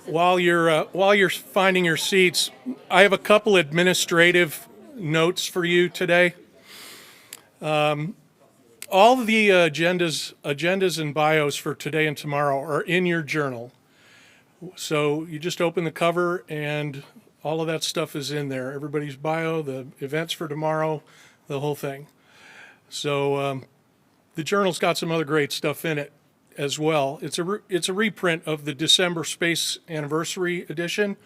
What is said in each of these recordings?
While you're finding your seats, I have a couple administrative notes for you today. All of the agendas and bios for today and tomorrow are in your journal. So you just open the cover and all of that stuff is in there. Everybody's bio, the events for tomorrow, the whole thing. So the journal's got some other great stuff in it as well. It's a reprint of the December Space Anniversary edition,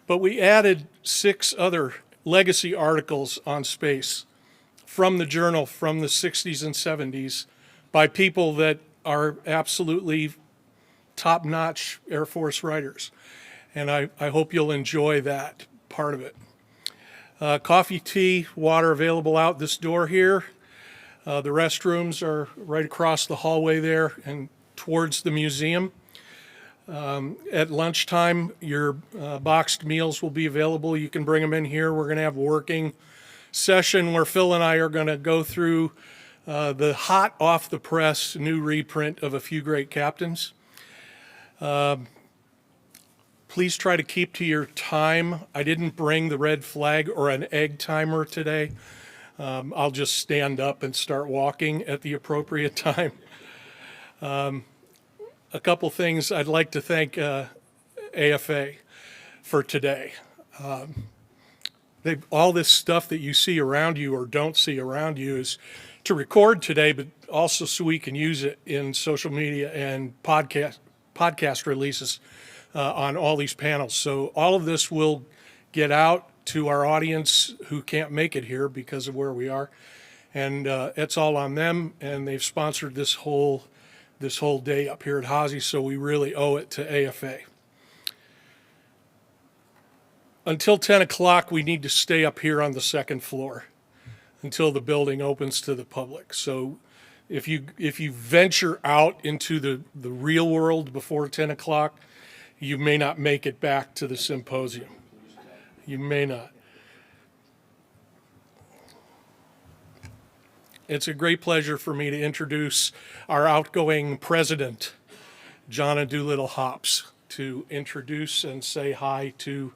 but we added 6 other legacy articles on space from the journal from the 60s and 70s by people that are absolutely top-notch Air Force writers. And I hope you'll enjoy that part of it. Coffee, tea, water available out this door here. The restrooms are right across the hallway there and towards the museum. At lunchtime, your boxed meals will be available. You can bring them in here. We're going to have a working session where Phil and I are going to go through the hot off the press new reprint of A Few Great Captains. Please try to keep to your time. I didn't bring the red flag or an egg timer today. I'll just stand up and start walking at the appropriate time. A couple things I'd like to thank AFA for today. All this stuff that you see around you or don't see around you is to record today, but also so we can use it in social media and podcast releases on all these panels. So all of this will get out to our audience who can't make it here because of where we are. And it's all on them, and they've sponsored this whole day up here at Holley, so we really owe it to AFA. Until 10 o'clock, we need to stay up here on the second floor until the building opens to the public. So if you venture out into the real world before 10 o'clock, you may not make it back to the symposium. You may not. It's a great pleasure for me to introduce our outgoing president, Jonna Doolittle-Hobbs, to introduce and say hi to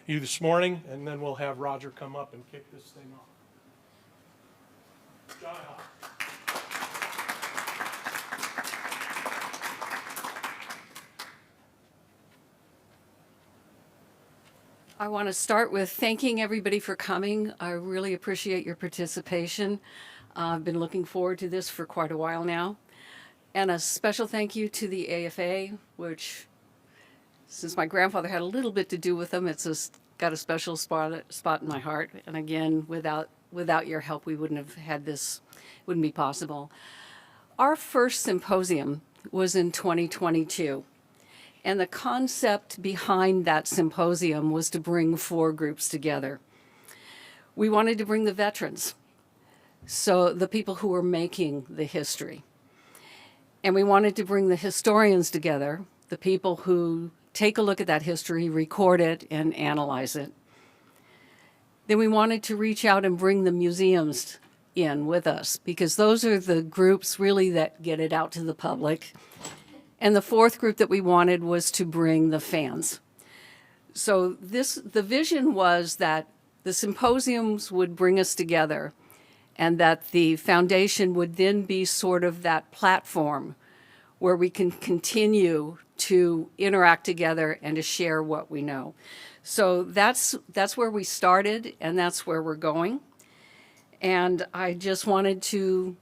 you this morning, and then we'll have Roger come up and kick this thing off. Jonna Hobbs. I want to start with thanking everybody for coming. I really appreciate your participation. I've been looking forward to this for quite a while now. And a special thank you to the AFA, which, since my grandfather had a little bit to do with them, it's just got a special spot in my heart. And again, without your help, we wouldn't have had this, wouldn't be possible. Our first symposium was in 2022. And the concept behind that symposium was to bring 4 groups together. We wanted to bring the veterans, so the people who were making the history. And we wanted to bring the historians together, the people who take a look at that history, record it, and analyze it. Then we wanted to reach out and bring the museums in with us, because those are the groups really that get it out to the public. And the 4th group that we wanted was to bring the fans. So the vision was that the symposiums would bring us together, and that the foundation would then be sort of that platform where we can continue to interact together and to share what we know. So that's where we started, and that's where we're going. And I just wanted to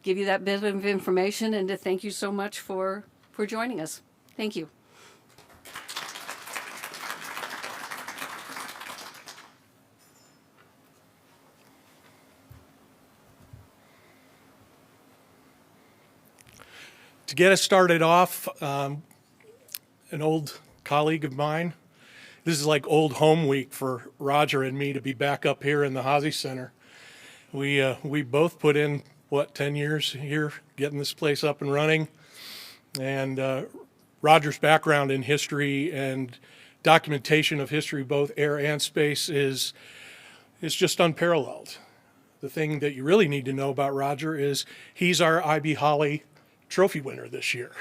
give you that bit of information and to thank you so much for joining us. Thank you. To get us started off, an old colleague of mine, this is like old home week for Roger and me to be back up here in the Holley Center. We both put in, 10 years here getting this place up and running. And Roger's background in history and documentation of history, both air and space, is is just unparalleled. The thing that you really need to know about Roger is he's our IB Holley trophy winner this year.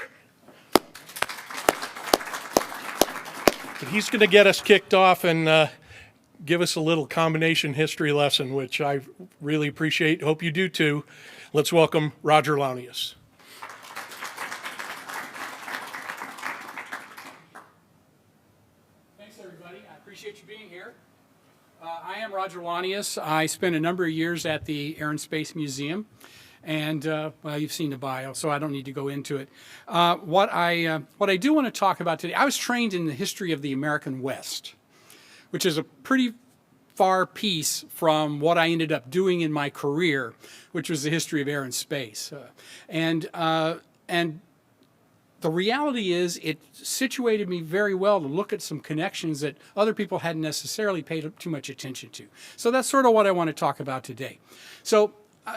But he's going to get us kicked off and give us a little combination history lesson, which I really appreciate. Hope you do too. Let's welcome Roger Launius. Thanks, everybody. I appreciate you being here. I am Roger Launius. I spent a number of years at the Air and Space Museum, and well, you've seen the bio, so I don't need to go into it. What I do want to talk about today, I was trained in the history of the American West, which is a pretty far piece from what I ended up doing in my career, which was the history of air and space. And the reality is it situated me very well to look at some connections that other people hadn't necessarily paid too much attention to. So that's sort of what I want to talk about today. So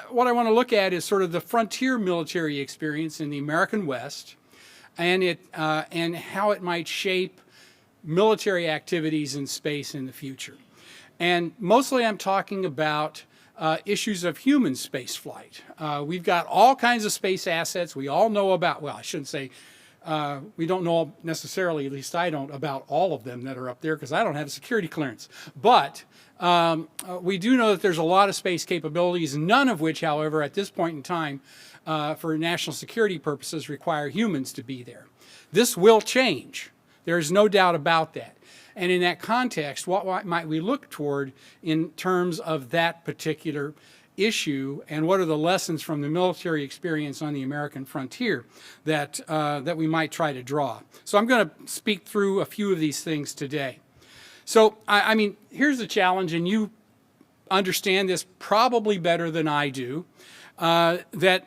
what I want to look at is sort of the frontier military experience in the American West and how it might shape military activities in space in the future. And mostly I'm talking about issues of human space flight. We've got all kinds of space assets we all know about. Well, I shouldn't say we don't know necessarily, at least I don't, about all of them that are up there because I don't have a security clearance. But we do know that there's a lot of space capabilities, none of which, however, at this point in time, for national security purposes, require humans to be there. This will change. There's no doubt about that. And in that context, what might we look toward in terms of that particular issue, and what are the lessons from the military experience on the American frontier that we might try to draw? So I'm going to speak through a few of these things today. So, I mean, here's the challenge, and you understand this probably better than I do, that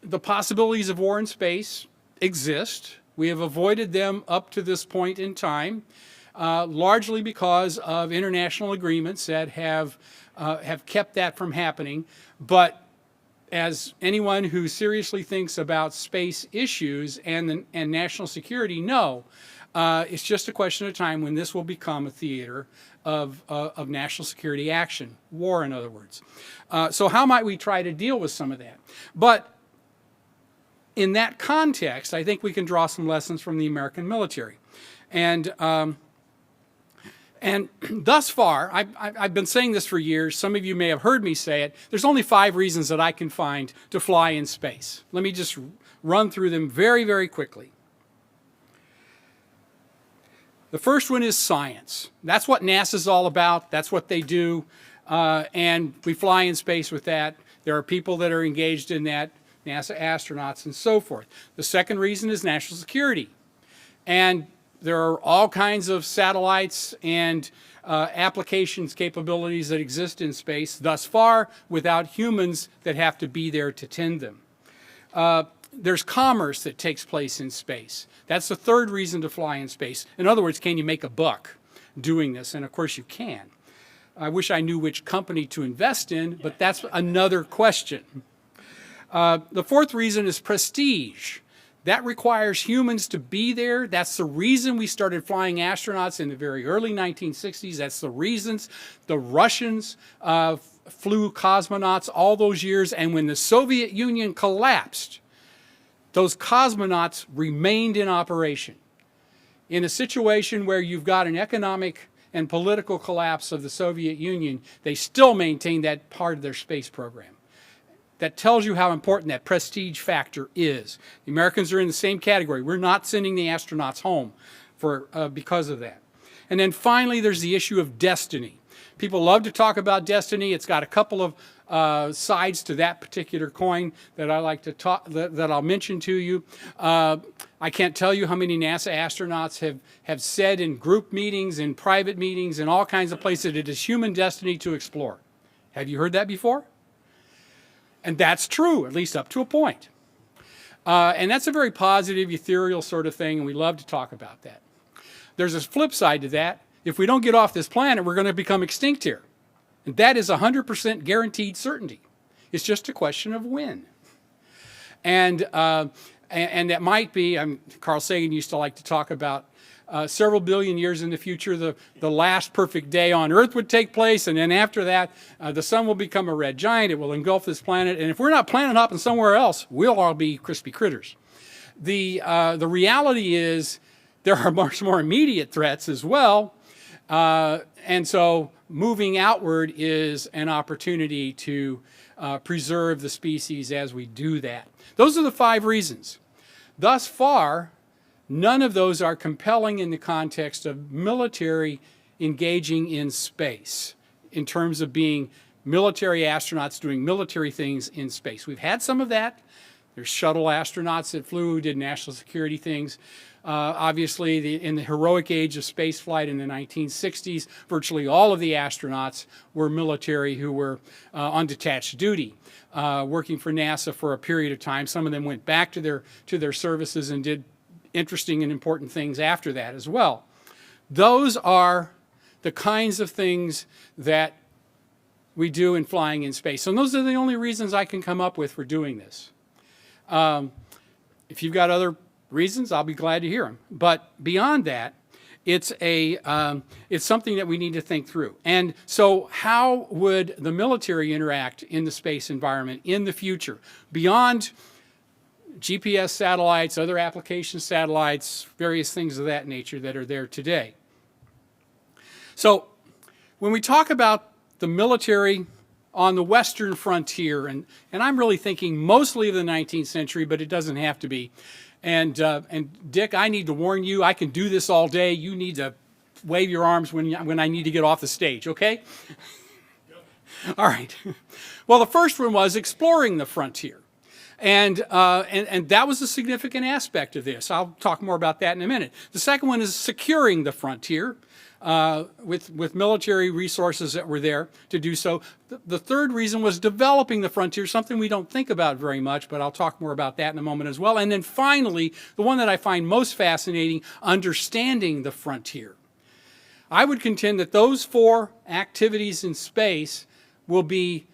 the possibilities of war in space exist. We have avoided them up to this point in time, largely because of international agreements that have kept that from happening. But as anyone who seriously thinks about space issues and national security know, it's just a question of time when this will become a theater of national security action, war in other words. So how might we try to deal with some of that? But in that context, I think we can draw some lessons from the American military. And thus far, I've been saying this for years. Some of you may have heard me say it. There's only 5 reasons that I can find to fly in space. Let me just run through them very, very quickly. The first one is science. That's what NASA's all about. That's what they do. And we fly in space with that. There are people that are engaged in that, NASA astronauts and so forth. The second reason is national security. And there are all kinds of satellites and applications capabilities that exist in space thus far without humans that have to be there to tend them. There's commerce that takes place in space. That's the third reason to fly in space. In other words, can you make a buck doing this? And of course you can. I wish I knew which company to invest in, but that's another question. The fourth reason is prestige. That requires humans to be there. That's the reason we started flying astronauts in the very early 1960s. That's the reasons the Russians flew cosmonauts all those years. And when the Soviet Union collapsed, those cosmonauts remained in operation. In a situation where you've got an economic and political collapse of the Soviet Union, they still maintain that part of their space program. That tells you how important that prestige factor is. The Americans are in the same category. We're not sending the astronauts home because of that. And then finally, there's the issue of destiny. People love to talk about destiny. It's got a couple of sides to that particular coin that I like to talk, that I'll mention to you. I can't tell you how many NASA astronauts have said in group meetings, in private meetings, in all kinds of places that it is human destiny to explore. Have you heard that before? And that's true, at least up to a point. And that's a very positive, ethereal sort of thing, and we love to talk about that. There's a flip side to that. If we don't get off this planet, we're going to become extinct here. And that is 100% guaranteed certainty. It's just a question of when. And that might be, Carl Sagan used to like to talk about several billion years in the future, the last perfect day on Earth would take place, and then after that, the sun will become a red giant. It will engulf this planet, and if we're not planet hopping somewhere else, we'll all be crispy critters. The reality is there are much more immediate threats as well, and so moving outward is an opportunity to preserve the species as we do that. Those are the 5 reasons. Thus far, none of those are compelling in the context of military engaging in space, in terms of being military astronauts doing military things in space. We've had some of that. There's shuttle astronauts that flew, who did national security things. Obviously, in the heroic age of spaceflight in the 1960s, virtually all of the astronauts were military who were on detached duty, working for NASA for a period of time. Some of them went back to their services and did interesting and important things after that as well. Those are the kinds of things that we do in flying in space. And those are the only reasons I can come up with for doing this. If you've got other reasons, I'll be glad to hear them. But beyond that, it's something that we need to think through. And so how would the military interact in the space environment in the future, beyond GPS satellites, other application satellites, various things of that nature that are there today? So when we talk about the military on the Western frontier, and I'm really thinking mostly of the 19th century, but it doesn't have to be. And Dick, I need to warn you, I can do this all day. You need to wave your arms when I need to get off the stage, okay? Yep. All right. Well, the first one was exploring the frontier. And that was a significant aspect of this. I'll talk more about that in a minute. The second one is securing the frontier with military resources that were there to do so. The third reason was developing the frontier, something we don't think about very much, but I'll talk more about that in a moment as well. And then finally, the one that I find most fascinating, understanding the frontier. I would contend that those 4 activities in space will be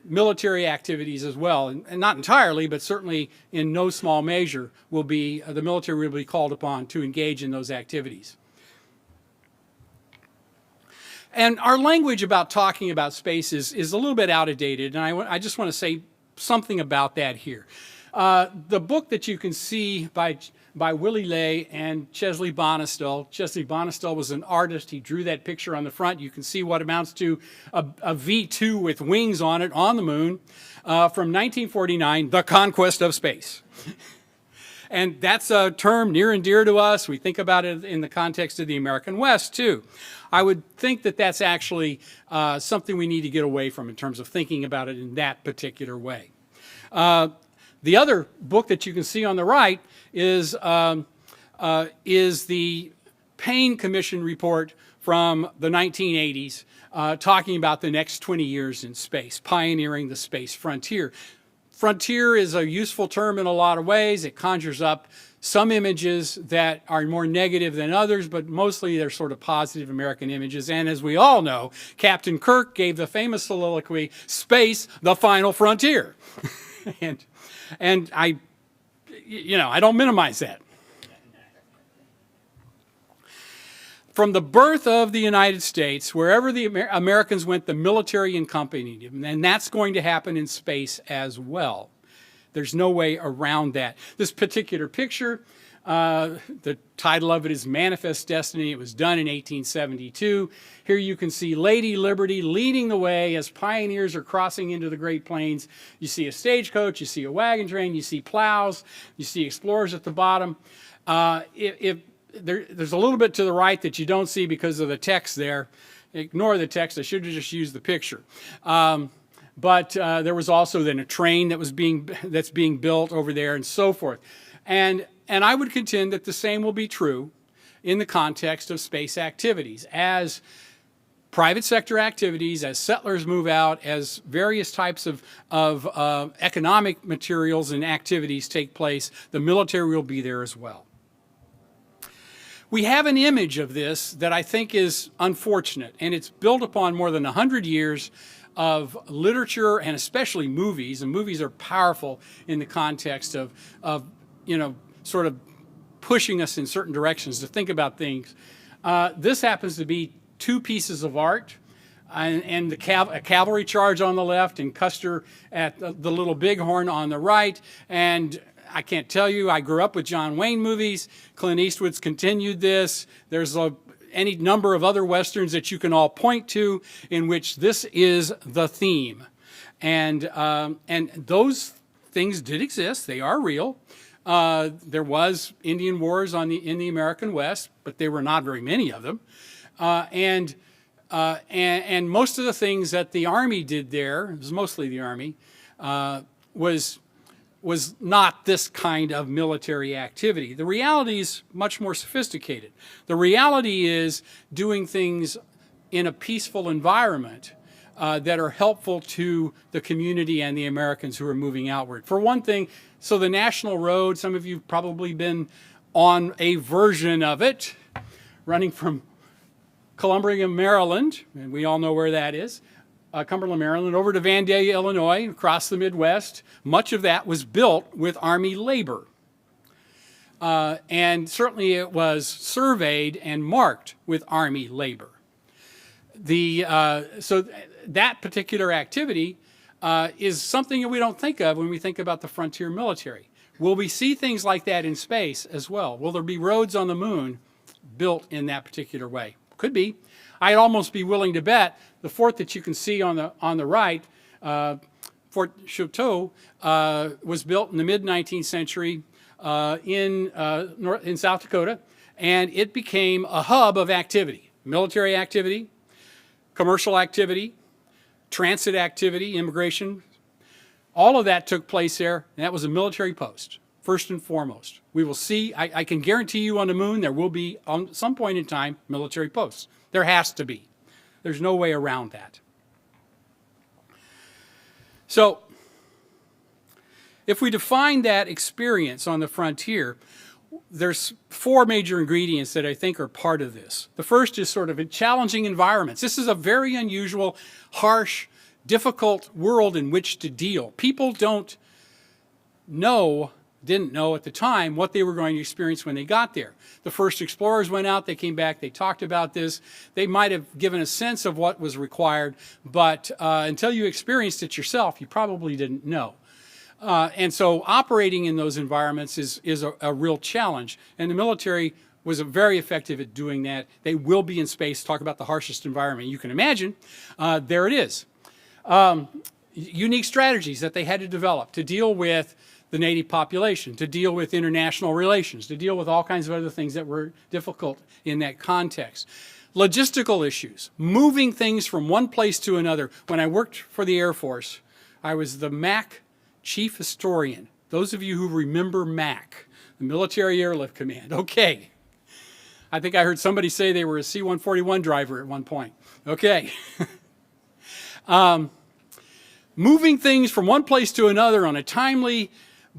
military activities as well, and not entirely, but certainly in no small measure will be, the military will be called upon to engage in those activities. And our language about talking about space is a little bit outdated, and I just want to say something about that here. The book that you can see by Willie Ley and Chesley Bonestell. Chesley Bonestell was an artist. He drew that picture on the front. You can see what amounts to a V2 with wings on it on the moon from 1949, The Conquest of Space. And that's a term near and dear to us. We think about it in the context of the American West, too. I would think that that's actually something we need to get away from in terms of thinking about it in that particular way. The other book that you can see on the right is the Payne Commission report from the 1980s talking about the next 20 years in space, pioneering the space frontier. Frontier is a useful term in a lot of ways. It conjures up some images that are more negative than others, but mostly they're sort of positive American images. And as we all know, Captain Kirk gave the famous soliloquy, "Space, the final frontier." and I don't minimize that. From the birth of the United States, wherever the Americans went, the military accompanied them, and that's going to happen in space as well. There's no way around that. This particular picture, the title of it is Manifest Destiny. It was done in 1872. Here you can see Lady Liberty leading the way as pioneers are crossing into the Great Plains. You see a stagecoach, you see a wagon train, you see plows, you see explorers at the bottom. There's a little bit to the right that you don't see because of the text there. Ignore the text. I should have just used the picture. But there was also then a train that's being built over there and so forth. And I would contend that the same will be true in the context of space activities. As private sector activities, as settlers move out, as various types of economic materials and activities take place, the military will be there as well. We have an image of this that I think is unfortunate, and it's built upon more than 100 years of literature and especially movies, and movies are powerful in the context of sort of pushing us in certain directions to think about things. This happens to be two pieces of art, and a cavalry charge on the left, and Custer at the Little Bighorn on the right. And I can't tell you, I grew up with John Wayne movies. Clint Eastwood's continued this. There's any number of other Westerns that you can all point to in which this is the theme. And those things did exist. They are real. There was Indian wars in the American West, but there were not very many of them. And most of the things that the Army did there, it was mostly the Army, was not this kind of military activity. The reality is much more sophisticated. The reality is doing things in a peaceful environment that are helpful to the community and the Americans who are moving outward. For one thing, so the National Road, some of you have probably been on a version of it, running from Columbia, Maryland, and we all know where that is, Cumberland, Maryland, over to Vandalia, Illinois, across the Midwest. Much of that was built with Army labor. And certainly it was surveyed and marked with Army labor. So that particular activity is something that we don't think of when we think about the frontier military. Will we see things like that in space as well? Will there be roads on the moon built in that particular way? Could be. I'd almost be willing to bet the fort that you can see on the right, Fort Chouteau, was built in the mid-19th century in South Dakota, and it became a hub of activity, military activity, commercial activity, transit activity, immigration. All of that took place there, and that was a military post, first and foremost. We will see, I can guarantee you on the moon there will be, on some point in time, military posts. There has to be. There's no way around that. So, if we define that experience on the frontier, there's four major ingredients that I think are part of this. The first is sort of challenging environments. This is a very unusual, harsh, difficult world in which to deal. People didn't know at the time what they were going to experience when they got there. The first explorers went out, they came back, they talked about this. They might have given a sense of what was required, but until you experienced it yourself, you probably didn't know. And so operating in those environments is a real challenge. And the military was very effective at doing that. They will be in space, talk about the harshest environment you can imagine. There it is. Unique strategies that they had to develop to deal with the native population, to deal with international relations, to deal with all kinds of other things that were difficult in that context. Logistical issues, moving things from one place to another. When I worked for the Air Force, I was the MAC chief historian. Those of you who remember MAC, the Military Airlift Command, okay. I think I heard somebody say they were a C-141 driver at one point. Okay. Moving things from one place to another on a timely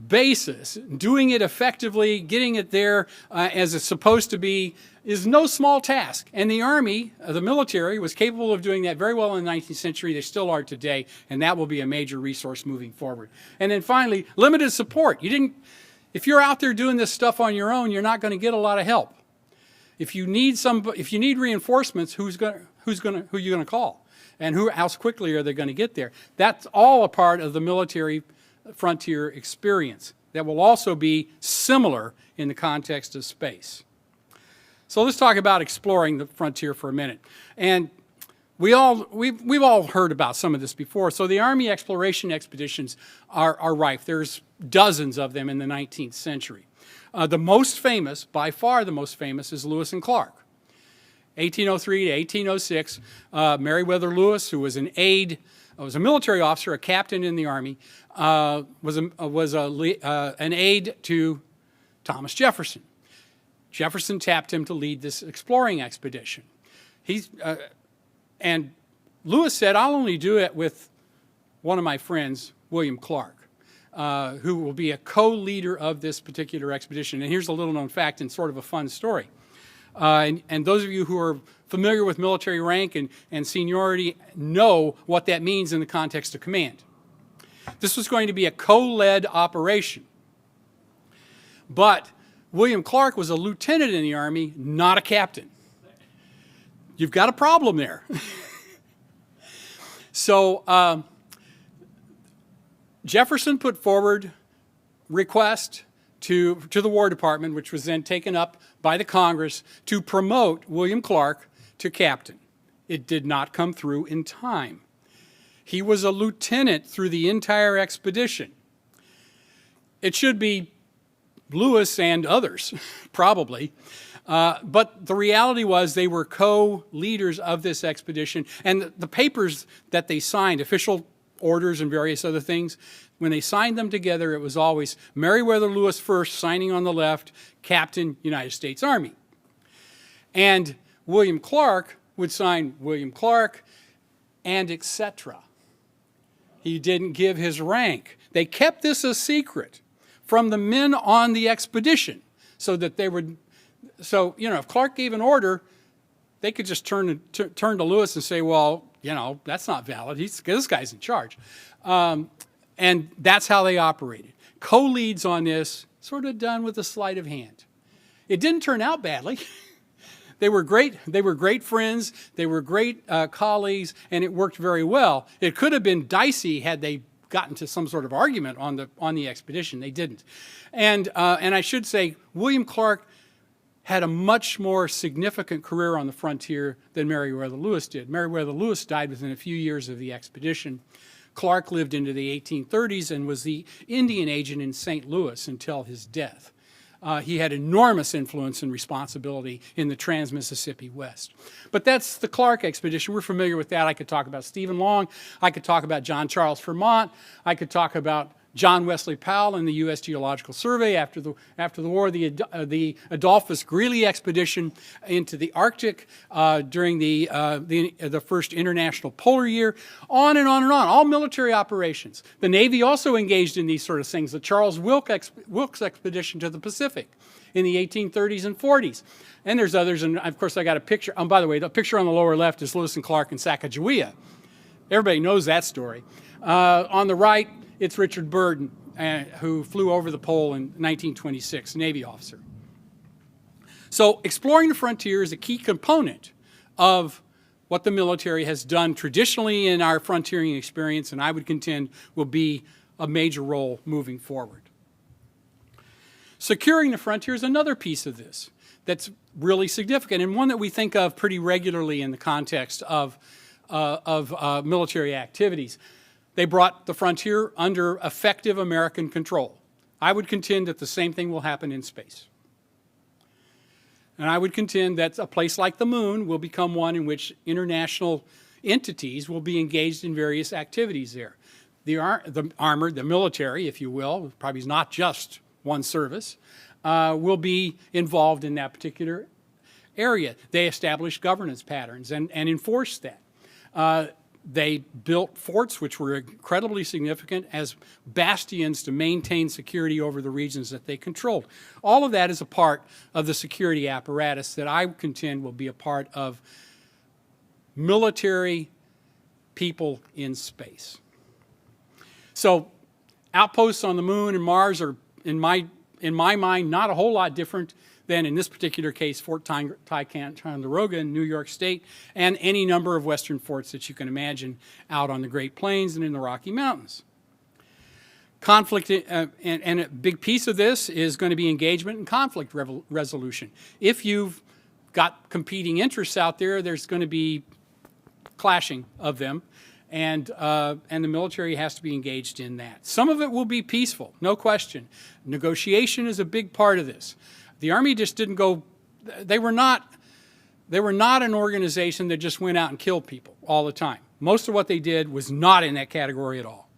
basis, doing it effectively, getting it there as it's supposed to be, is no small task. And the Army, the military, was capable of doing that very well in the 19th century. They still are today, and that will be a major resource moving forward. And then finally, limited support. If you're out there doing this stuff on your own, you're not going to get a lot of help. If you need reinforcements, who are you going to call? And how quickly are they going to get there? That's all a part of the military frontier experience that will also be similar in the context of space. So let's talk about exploring the frontier for a minute. And we've all heard about some of this before. So the Army exploration expeditions are rife. There's dozens of them in the 19th century. The most famous, by far the most famous, is Lewis and Clark. 1803 to 1806, Meriwether Lewis, who was an military officer, a captain in the Army, was an aide to Thomas Jefferson. Jefferson tapped him to lead this exploring expedition. And Lewis said, I'll only do it with one of my friends, William Clark, who will be a co-leader of this particular expedition. And here's a little known fact and sort of a fun story. And those of you who are familiar with military rank and seniority know what that means in the context of command. This was going to be a co-led operation. But William Clark was a lieutenant in the Army, not a captain. You've got a problem there. So Jefferson put forward request to the War Department, which was then taken up by the Congress, to promote William Clark to captain. It did not come through in time. He was a lieutenant through the entire expedition. It should be Lewis and others, probably. But the reality was they were co-leaders of this expedition. And the papers that they signed, official orders and various other things, when they signed them together, it was always Meriwether Lewis first, signing on the left, Captain, United States Army. And William Clark would sign William Clark and etc. He didn't give his rank. They kept this a secret from the men on the expedition so that they would, so, you know, if Clark gave an order, they could just turn to Lewis and say, well, you know, that's not valid. This guy's in charge. And that's how they operated. Co-leads on this, sort of done with a sleight of hand. It didn't turn out badly. They were great friends, they were great colleagues, and it worked very well. It could have been dicey had they gotten to some sort of argument on the expedition. They didn't. And I should say, William Clark had a much more significant career on the frontier than Meriwether Lewis did. Meriwether Lewis died within a few years of the expedition. Clark lived into the 1830s and was the Indian agent in St. Louis until his death. He had enormous influence and responsibility in the trans-Mississippi West. But that's the Clark expedition. We're familiar with that. I could talk about Stephen Long. I could talk about John Charles Fremont. I could talk about John Wesley Powell and the U.S. Geological Survey after the war, the Adolphus Greely expedition into the Arctic during the first International Polar Year, on and on and on, all military operations. The Navy also engaged in these sort of things. The Charles Wilkes expedition to the Pacific in the 1830s and 40s. And there's others, and of course I got a picture. By the way, the picture on the lower left is Lewis and Clark in Sacagawea. Everybody knows that story. On the right, it's Richard Byrd, who flew over the pole in 1926, Navy officer. So exploring the frontier is a key component of what the military has done traditionally in our frontiering experience, and I would contend will be a major role moving forward. Securing the frontier is another piece of this that's really significant, and one that we think of pretty regularly in the context of military activities. They brought the frontier under effective American control. I would contend that the same thing will happen in space. And I would contend that a place like the moon will become one in which international entities will be engaged in various activities there. The armored, the military, if you will, probably is not just one service, will be involved in that particular area. They establish governance patterns and enforce that. They built forts, which were incredibly significant as bastions to maintain security over the regions that they controlled. All of that is a part of the security apparatus that I contend will be a part of military people in space. So outposts on the moon and Mars are, in my mind, not a whole lot different than, in this particular case, Fort Ticonderoga in New York State, and any number of Western forts that you can imagine out on the Great Plains and in the Rocky Mountains. Conflict, and a big piece of this is going to be engagement and conflict resolution. If you've got competing interests out there, there's going to be clashing of them, and the military has to be engaged in that. Some of it will be peaceful, no question. Negotiation is a big part of this. The Army just didn't go, they were not an organization that just went out and killed people all the time. Most of what they did was not in that category at all.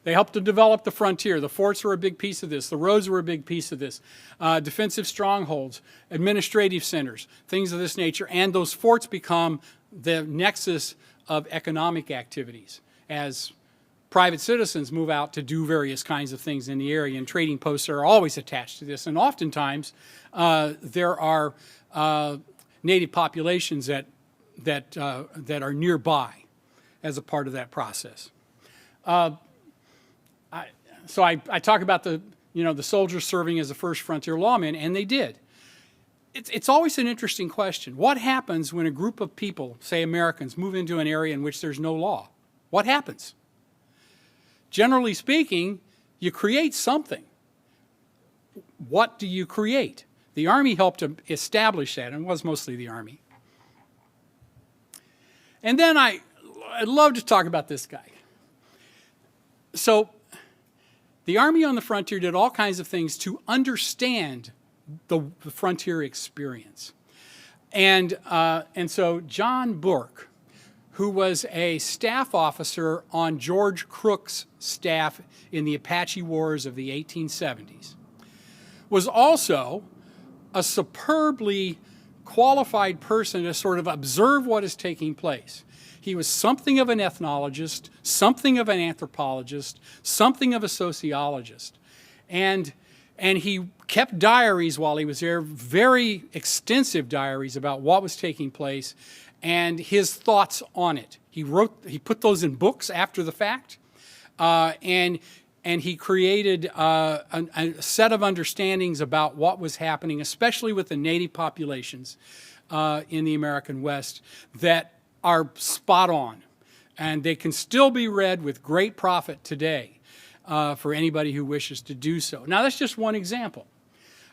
They helped to develop the frontier. The forts were a big piece of this. The roads were a big piece of this. Defensive strongholds, administrative centers, things of this nature. And those forts become the nexus of economic activities as private citizens move out to do various kinds of things in the area, and trading posts are always attached to this. And oftentimes, there are native populations that are nearby as a part of that process. So I talk about the the soldiers serving as the first frontier lawmen, and they did. It's always an interesting question. What happens when a group of people, say Americans, move into an area in which there's no law? What happens? Generally speaking, you create something. What do you create? The Army helped to establish that, and it was mostly the Army. And then I'd love to talk about this guy. So the Army on the frontier did all kinds of things to understand the frontier experience. And so John Bourke, who was a staff officer on George Crook's staff in the Apache Wars of the 1870s, was also a superbly qualified person to sort of observe what is taking place. He was something of an ethnologist, something of an anthropologist, something of a sociologist. And he kept diaries while he was there, very extensive diaries about what was taking place and his thoughts on it. He put those in books after the fact, and he created a set of understandings about what was happening, especially with the native populations in the American West, that are spot on. And they can still be read with great profit today for anybody who wishes to do so. Now, that's just one example.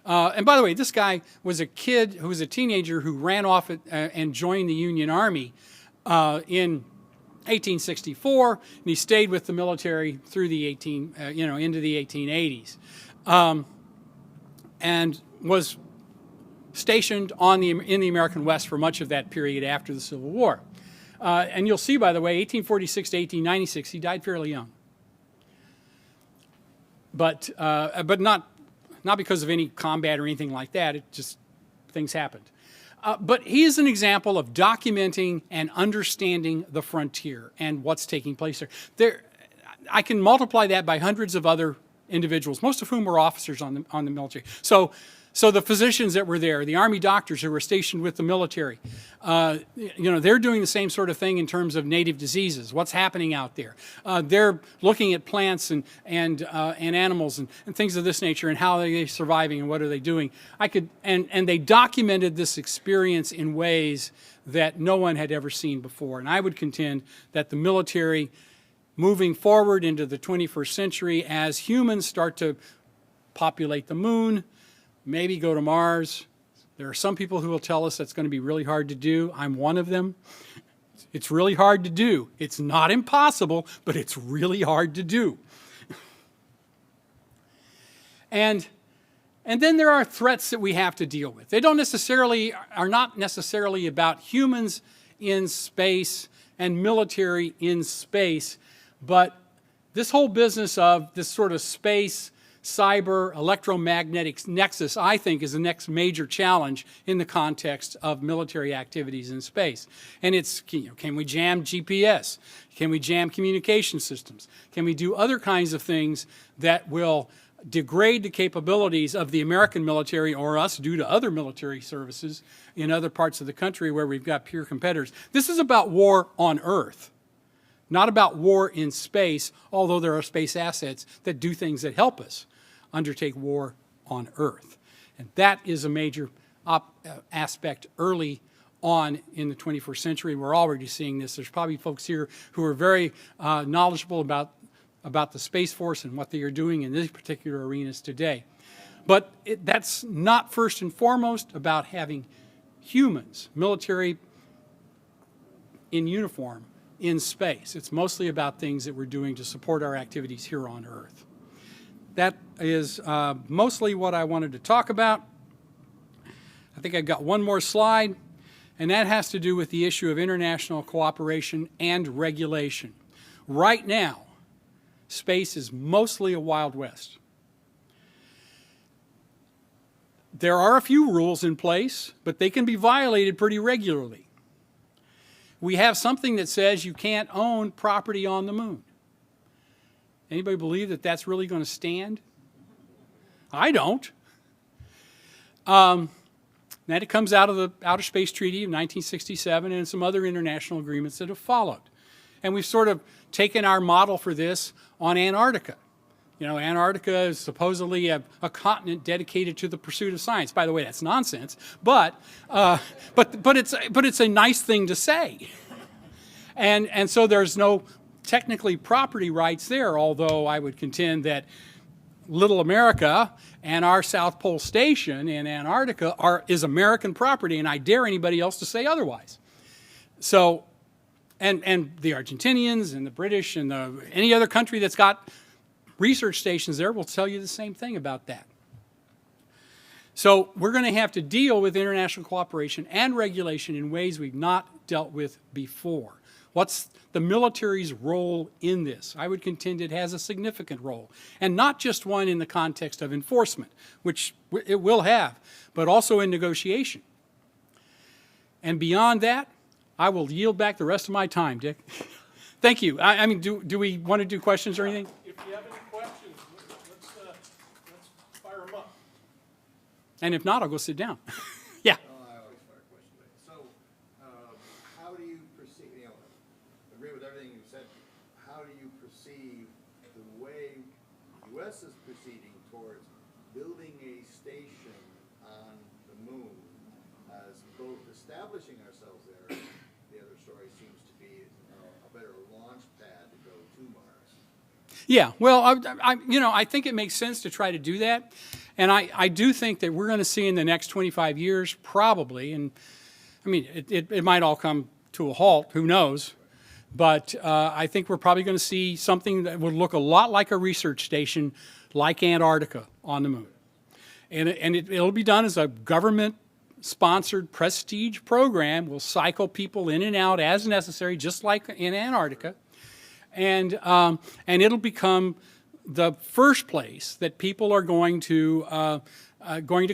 And by the way, this guy was a kid who was a teenager who ran off and joined the Union Army in 1864, and he stayed with the military through the into the 1880s, and was stationed in the American West for much of that period after the Civil War. And you'll see, by the way, 1846 to 1896, he died fairly young, but not because of any combat or anything like that. It just, things happened. But he is an example of documenting and understanding the frontier and what's taking place there. I can multiply that by hundreds of other individuals, most of whom were officers on the military. So the physicians that were there, the Army doctors who were stationed with the military, they're doing the same sort of thing in terms of native diseases. What's happening out there? They're looking at plants and animals and things of this nature, and how are they surviving and what are they doing. And they documented this experience in ways that no one had ever seen before. And I would contend that the military, moving forward into the 21st century, as humans start to populate the moon, maybe go to Mars. There are some people who will tell us that's going to be really hard to do. I'm one of them. It's really hard to do. It's not impossible, but it's really hard to do. And then there are threats that we have to deal with. They are not necessarily about humans in space and military in space, but this whole business of this sort of space cyber electromagnetic nexus, I think, is the next major challenge in the context of military activities in space. And it's, can we jam GPS? Can we jam communication systems? Can we do other kinds of things that will degrade the capabilities of the American military or us due to other military services in other parts of the country where we've got peer competitors? This is about war on Earth, not about war in space, although there are space assets that do things that help us undertake war on Earth. And that is a major aspect early on in the 21st century. We're already seeing this. There's probably folks here who are very knowledgeable about the Space Force and what they are doing in these particular arenas today. But that's not first and foremost about having humans, military in uniform, in space. It's mostly about things that we're doing to support our activities here on Earth. That is mostly what I wanted to talk about. I think I've got one more slide, and that has to do with the issue of international cooperation and regulation. Right now, space is mostly a Wild West. There are a few rules in place, but they can be violated pretty regularly. We have something that says you can't own property on the moon. Anybody believe that that's really going to stand? I don't. That it comes out of the Outer Space Treaty of 1967 and some other international agreements that have followed. And we've sort of taken our model for this on Antarctica. Antarctica is supposedly a continent dedicated to the pursuit of science. By the way, that's nonsense, but it's a nice thing to say. And so there's no technically property rights there, although I would contend that Little America and our South Pole Station in Antarctica is American property, and I dare anybody else to say otherwise. So, and the Argentinians and the British and any other country that's got research stations there will tell you the same thing about that. So we're going to have to deal with international cooperation and regulation in ways we've not dealt with before. What's the military's role in this? I would contend it has a significant role, and not just one in the context of enforcement, which it will have, but also in negotiation. And beyond that, I will yield back the rest of my time, Dick. Thank you. I mean, do we want to do questions or anything? If you have any questions, let's fire them up. And if not, I'll go sit down. Yeah. I always start a question with. So, how do you perceive, agree with everything you said, how do you perceive the way the U.S. is proceeding towards building a station on the moon as both establishing ourselves there, the other story seems to be a better launch pad to go to Mars? Yeah, well, I think it makes sense to try to do that. And I do think that we're going to see in the next 25 years, probably, and I mean, it might all come to a halt, who knows, but I think we're probably going to see something that would look a lot like a research station like Antarctica on the moon. And it'll be done as a government-sponsored prestige program. We'll cycle people in and out as necessary, just like in Antarctica. And it'll become the first place that people are going to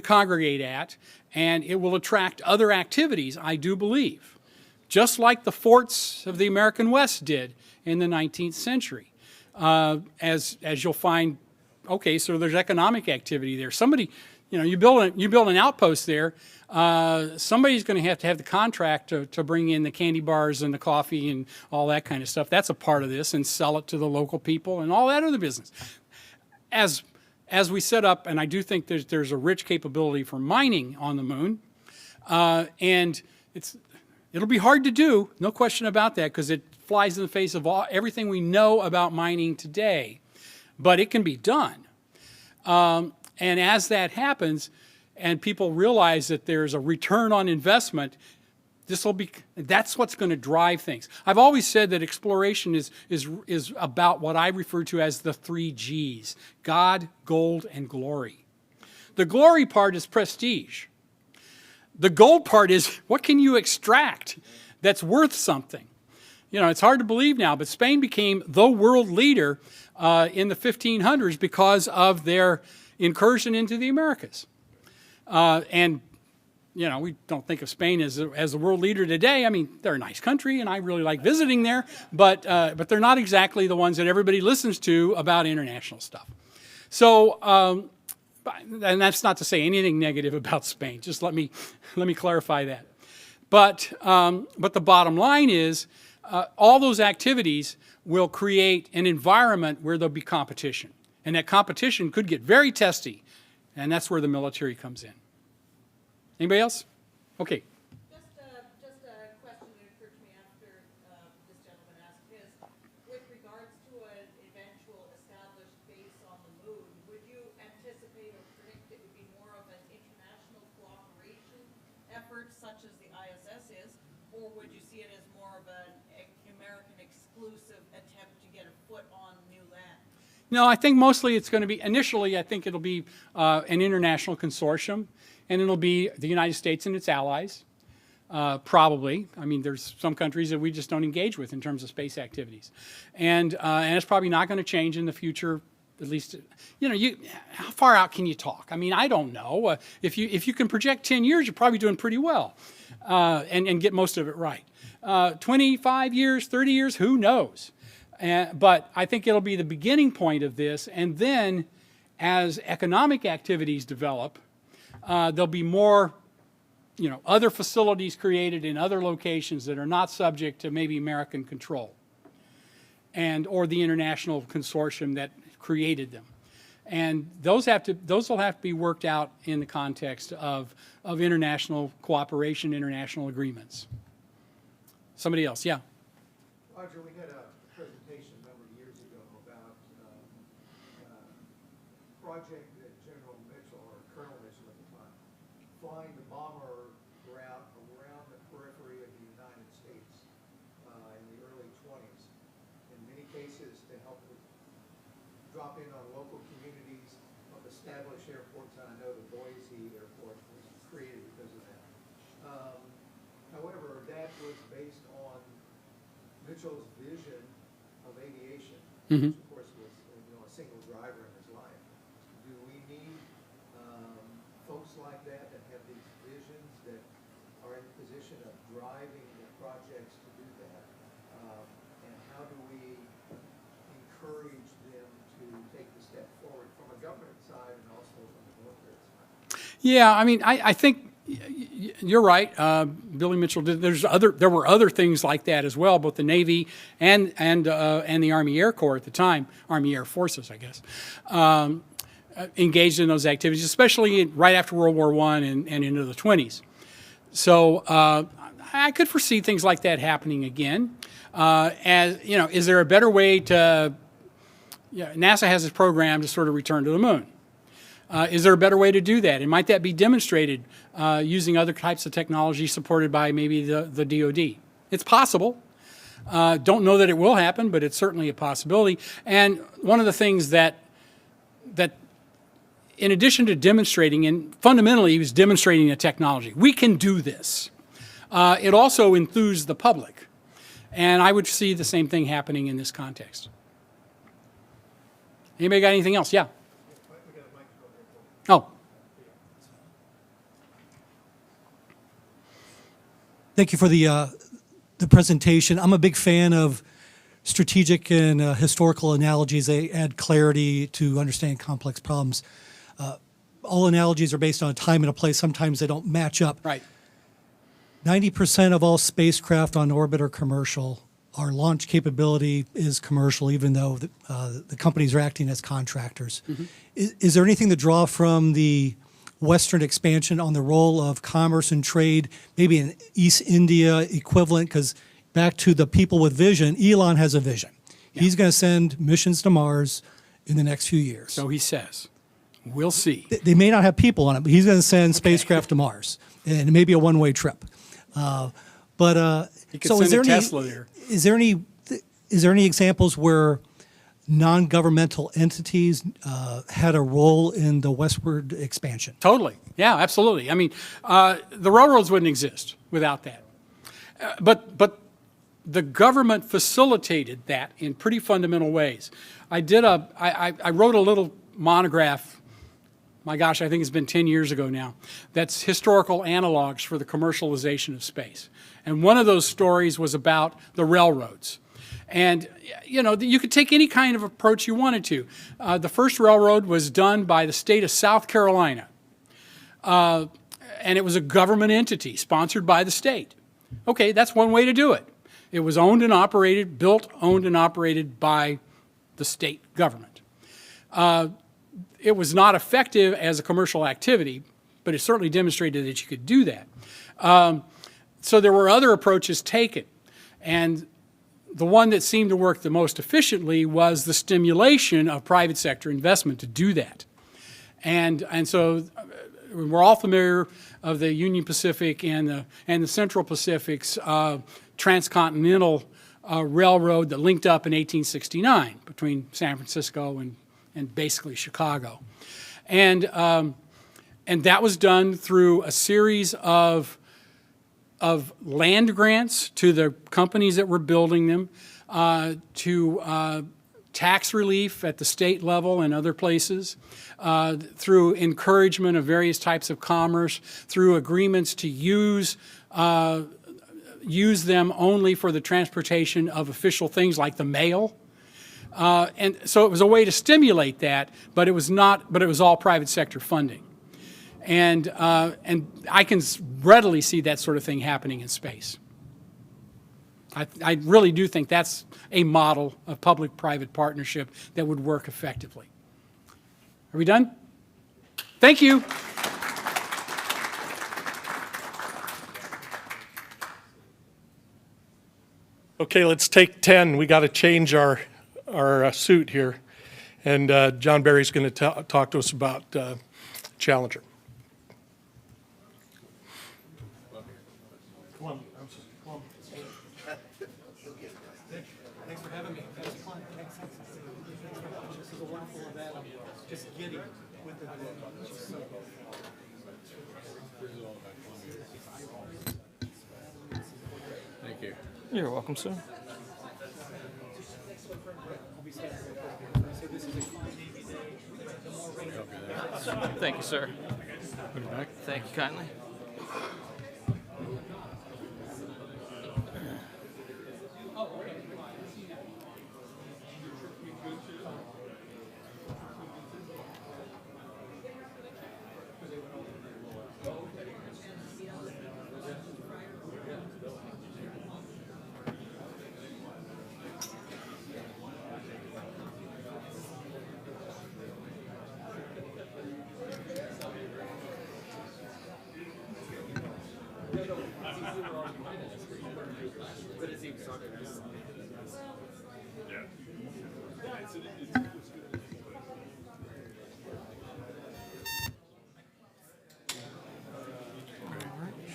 congregate at, and it will attract other activities, I do believe, just like the forts of the American West did in the 19th century. As you'll find, okay, so there's economic activity there. Somebody, you build an outpost there. Somebody's going to have the contract to bring in the candy bars and the coffee and all that kind of stuff. That's a part of this, and sell it to the local people and all that other business. As we set up, and I do think there's a rich capability for mining on the moon, and it'll be hard to do, no question about that, because it flies in the face of everything we know about mining today. But it can be done. And as that happens, and people realize that there's a return on investment, that's what's going to drive things. I've always said that exploration is about what I refer to as the 3 Gs: God, gold, and glory. The glory part is prestige. The gold part is what can you extract that's worth something. It's hard to believe now, but Spain became the world leader in the 1500s because of their incursion into the Americas. And we don't think of Spain as a world leader today. I mean, they're a nice country, and I really like visiting there, but they're not exactly the ones that everybody listens to about international stuff. So, and that's not to say anything negative about Spain. Just let me clarify that. But the bottom line is, all those activities will create an environment where there'll be competition, and that competition could get very testy, and that's where the military comes in. Anybody else? Okay. Just a question that occurred to me after this gentleman asked his. With regards to an eventual established base on the moon, would you anticipate or predict it would be more of an international cooperation effort, such as the ISS is, or would you see it as more of an American exclusive attempt to get a foot on new land? No, I think mostly it's going to be, initially, I think it'll be an international consortium, and it'll be the United States and its allies, probably. I mean, there's some countries that we just don't engage with in terms of space activities. And it's probably not going to change in the future, at least, how far out can you talk? I mean, I don't know. If you can project 10 years, you're probably doing pretty well, and get most of it right. 25 years, 30 years, who knows? But I think it'll be the beginning point of this, and then as economic activities develop, there'll be more, other facilities created in other locations that are not subject to maybe American control, or the international consortium that created them. And those will have to be worked out in the context of international cooperation, international agreements. Somebody else, yeah. Roger, we had a presentation a number of years ago about a project that General Mitchell, or Colonel Mitchell at the time, flying the bomber route around the periphery of the United States in the early 20s. In many cases to help drop in on local communities of established airports, and I know the Boise Airport was created because of that. However, that was based on Mitchell's vision of aviation, which of course was a single driver in his life. Do we need folks like that have these visions that are in a position of driving the projects to do that? And how do we encourage them to take the step forward from a government side and also from the military side? Yeah, I mean, I think you're right. Billy Mitchell did. There were other things like that as well, both the Navy and the Army Air Corps at the time, Army Air Forces, I guess, engaged in those activities, especially right after World War I and into the 20s. So I could foresee things like that happening again. As you know, is there a better way to? NASA has this program to sort of return to the moon. Is there a better way to do that? And might that be demonstrated using other types of technology supported by maybe the DoD? It's possible. Don't know that it will happen, but it's certainly a possibility. And one of the things that in addition to demonstrating, and fundamentally he was demonstrating the technology, we can do this. It also enthused the public. And I would see the same thing happening in this context. Anybody got anything else? Yeah. Oh. Thank you for the presentation. I'm a big fan of strategic and historical analogies. They add clarity to understanding complex problems. All analogies are based on a time and a place. Sometimes they don't match up. Right. 90% of all spacecraft on orbit are commercial. Our launch capability is commercial, even though the companies are acting as contractors. Mm-hmm. Is there anything to draw from the Western expansion on the role of commerce and trade, maybe an East India equivalent? Because back to the people with vision, Elon has a vision. Yeah. He's going to send missions to Mars in the next few years. So he says. We'll see. They may not have people on it, but he's going to send spacecraft to Mars, and it may be a one-way trip. He could so send a Tesla there. Is there any examples where non-governmental entities had a role in the westward expansion? Totally. Yeah, absolutely. I mean, the railroads wouldn't exist without that. But the government facilitated that in pretty fundamental ways. I wrote a little monograph, my gosh, I think it's been 10 years ago now, that's historical analogs for the commercialization of space. And one of those stories was about the railroads. And, you know, you could take any kind of approach you wanted to. The first railroad was done by the state of South Carolina. And it was a government entity sponsored by the state. Okay, that's one way to do it. It was owned and operated, built, owned and operated by the state government. It was not effective as a commercial activity, but it certainly demonstrated that you could do that. So there were other approaches taken. And the one that seemed to work the most efficiently was the stimulation of private sector investment to do that. And so we're all familiar of the Union Pacific and the Central Pacific's transcontinental railroad that linked up in 1869 between San Francisco and basically Chicago. And that was done through a series of land grants to the companies that were building them, to tax relief at the state level and other places, through encouragement of various types of commerce, through agreements to use them only for the transportation of official things like the mail. And so it was a way to stimulate that, but it was all private sector funding. And I can readily see that sort of thing happening in space. I really do think that's a model of public-private partnership that would work effectively. Are we done? Thank you. Okay, let's take 10. We got to change our suit here. And John Barry's going to talk to us about Challenger. Come on. Thanks for having me. That was fun. Thanks. This is a wonderful event. I'm just giddy with the Thank you. You're welcome, sir. Thank you, sir. Put it back. Thank you kindly.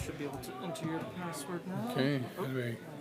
Should be able to enter your password now. Okay. How do we?